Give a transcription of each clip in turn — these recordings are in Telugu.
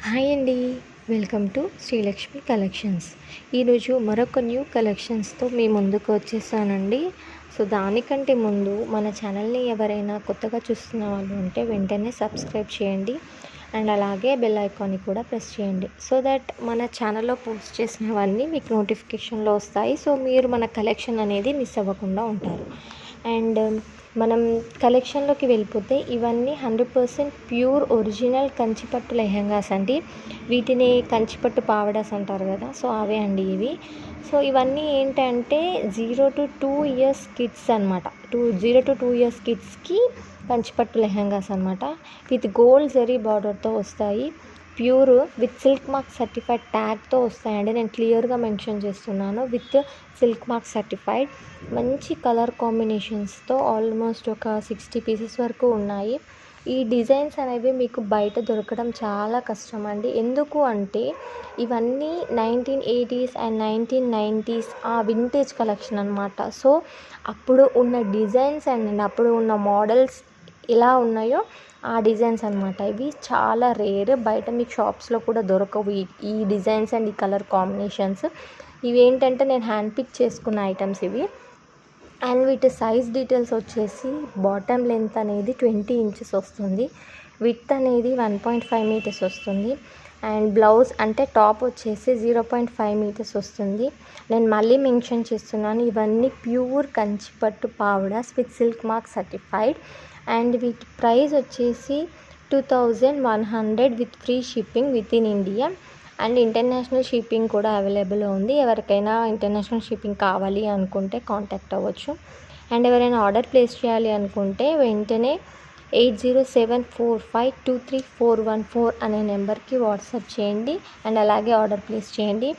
హాయ్ అండి. Welcome to Srilakshmi collections. ఈరోజు మరొక న్యూ కలెక్షన్స్తో మీ ముందుకు వచ్చేసానండి. సో దానికంటే ముందు మన ఛానల్ని ఎవరైనా కొత్తగా చూస్తున్న వాళ్ళు ఉంటే వెంటనే సబ్స్క్రైబ్ చేయండి అండ్ అలాగే బెల్ ఐకాన్ని కూడా ప్రెస్ చేయండి. సో దట్ మన ఛానల్లో పోస్ట్ చేసినవన్నీ మీకు నోటిఫికేషన్లో వస్తాయి. సో మీరు మన కలెక్షన్ అనేది మిస్ అవ్వకుండా ఉంటారు. అండ్ మనం కలెక్షన్లోకి వెళ్ళిపోతే ఇవన్నీ 100% ప్యూర్ ఒరిజినల్ కంచిపట్టు లెహెంగాస్ అండి. వీటిని కంచిపట్టు పావడాస్ అంటారు కదా, సో అవే అండి ఇవి. సో ఇవన్నీ ఏంటంటే 0 to 2 years కిడ్స్ అనమాట. 0 to 2 years కిడ్స్కి కంచిపట్టు లెహెంగాస్ అనమాట. విత్ గోల్డ్ జరీ బార్డర్తో వస్తాయి. Pure with silk mark certified ట్యాగ్తో వస్తాయండి. నేను క్లియర్గా మెన్షన్ చేస్తున్నాను, విత్ సిల్క్ మార్క్ సర్టిఫైడ్. మంచి కలర్ కాంబినేషన్స్తో ఆల్మోస్ట్ ఒక 60 పీసెస్ వరకు ఉన్నాయి. ఈ డిజైన్స్ అనేవి మీకు బయట దొరకడం చాలా కష్టం అండి. ఎందుకు అంటే ఇవన్నీ 1980s అండ్ 1990s ఆ వింటేజ్ కలెక్షన్ అనమాట. సో అప్పుడు ఉన్న డిజైన్స్ అండ్ అప్పుడు ఉన్న మోడల్స్ ఎలా ఉన్నాయో ఆ డిజైన్స్ అనమాట. ఇవి చాలా రేర్, బయట మీకు షాప్స్లో కూడా దొరకవు ఈ డిజైన్స్ అండ్ ఈ కలర్ కాంబినేషన్స్. ఇవి ఏంటంటే నేను హ్యాండ్ పిక్ చేసుకున్న ఐటమ్స్ ఇవి. అండ్ వీటి సైజ్ డీటెయిల్స్ వచ్చేసి బాటమ్ లెంత్ అనేది 20 inches వస్తుంది, విడ్త్ అనేది 1.5 meters వస్తుంది. అండ్ బ్లౌజ్ అంటే టాప్ వచ్చేసి 0.5 meters వస్తుంది. నేను మళ్ళీ మెన్షన్ చేస్తున్నాను, ఇవన్నీ ప్యూర్ కంచిపట్టు పావడాస్ with silk mark certified. And వీటి ప్రైస్ వచ్చేసి 2100 with free shipping within India. And international shipping కూడా అవైలబుల్ ఉంది. ఎవరికైనా ఇంటర్నేషనల్ షిప్పింగ్ కావాలి అనుకుంటే కాంటాక్ట్ అవ్వచ్చు. అండ్ ఎవరైనా ఆర్డర్ ప్లేస్ చేయాలి అనుకుంటే వెంటనే 8074523414 అనే నెంబర్కి వాట్సాప్ చేయండి అండ్ అలాగే ఆర్డర్ ప్లేస్ చేయండి.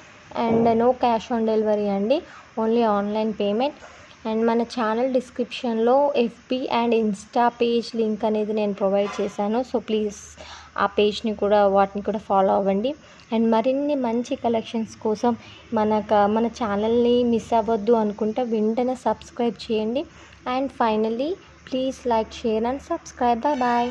And no cash on delivery అండి, ఓన్లీ ఆన్లైన్ పేమెంట్. అండ్ మన ఛానల్ డిస్క్రిప్షన్లో FB and Insta page link అనేది నేను ప్రొవైడ్ చేశాను. సో ప్లీజ్ ఆ పేజ్ని కూడా వాటిని కూడా ఫాలో అవ్వండి. అండ్ మరిన్ని మంచి కలెక్షన్స్ కోసం మన ఛానల్ని మిస్ అవ్వద్దు అనుకుంటే వెంటనే సబ్స్క్రైబ్ చేయండి. And finally please like, share and subscribe. Bye.